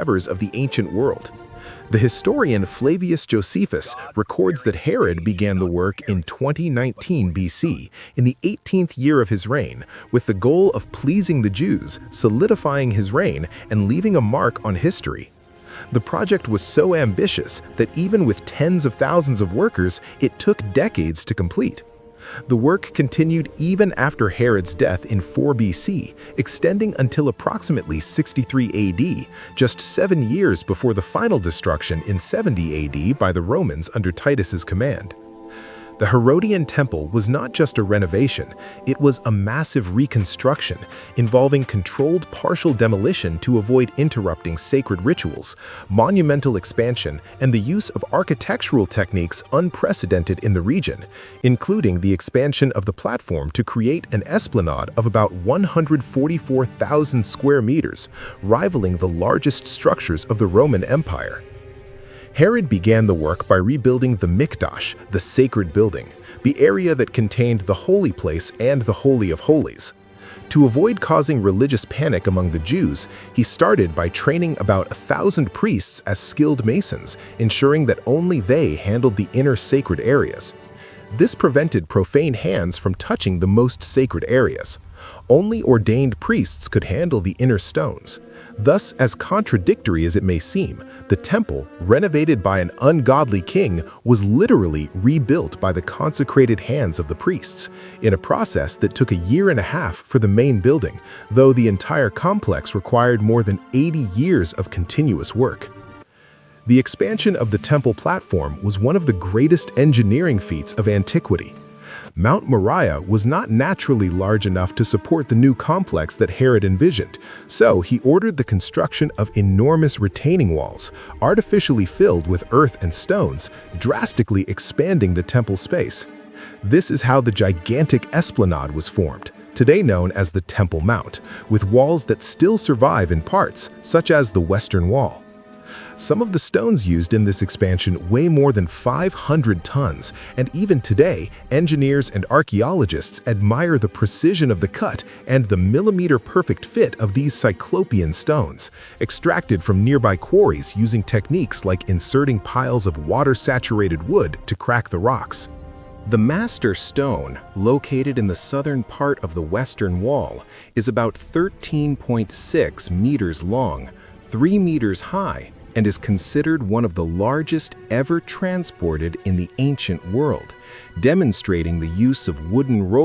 endeavors of the ancient world. The historian Flavius Josephus records that Herod began the work in 2019 BC, in the 18th year of his reign, with the goal of pleasing the Jews, solidifying his reign, and leaving a mark on history. The project was so ambitious that even with tens of thousands of workers, it took decades to complete. The work continued even after Herod's death in 4 BC, extending until approximately 63 AD, just 7 years before the final destruction in 70 AD by the Romans under Titus's command. The Herodian temple was not just a renovation, it was a massive reconstruction involving controlled partial demolition to avoid interrupting sacred rituals, monumental expansion, and the use of architectural techniques unprecedented in the region, including the expansion of the platform to create an esplanade of about 144,000 square meters, rivaling the largest structures of the Roman Empire. Herod began the work by rebuilding the Mikdash, the sacred building, the area that contained the holy place and the Holy of Holies. To avoid causing religious panic among the Jews, he started by training about 1,000 priests as skilled masons, ensuring that only they handled the inner sacred areas. This prevented profane hands from touching the most sacred areas. Only ordained priests could handle the inner stones. Thus, as contradictory as it may seem, the temple, renovated by an ungodly king, was literally rebuilt by the consecrated hands of the priests, in a process that took a year and a half for the main building, though the entire complex required more than 80 years of continuous work. The expansion of the temple platform was one of the greatest engineering feats of antiquity. Mount Moriah was not naturally large enough to support the new complex that Herod envisioned, so he ordered the construction of enormous retaining walls, artificially filled with earth and stones, drastically expanding the temple space. This is how the gigantic esplanade was formed, today known as the Temple Mount, with walls that still survive in parts, such as the Western Wall. Some of the stones used in this expansion weigh more than 500 tons, and even today, engineers and archaeologists admire the precision of the cut and the millimeter-perfect fit of these cyclopean stones, extracted from nearby quarries using techniques like inserting piles of water-saturated wood to crack the rocks. The Master Stone, located in the southern part of the Western Wall, is about 13.6 meters long, 3 meters high, and is considered one of the largest ever transported in the ancient world, demonstrating the use of wooden rollers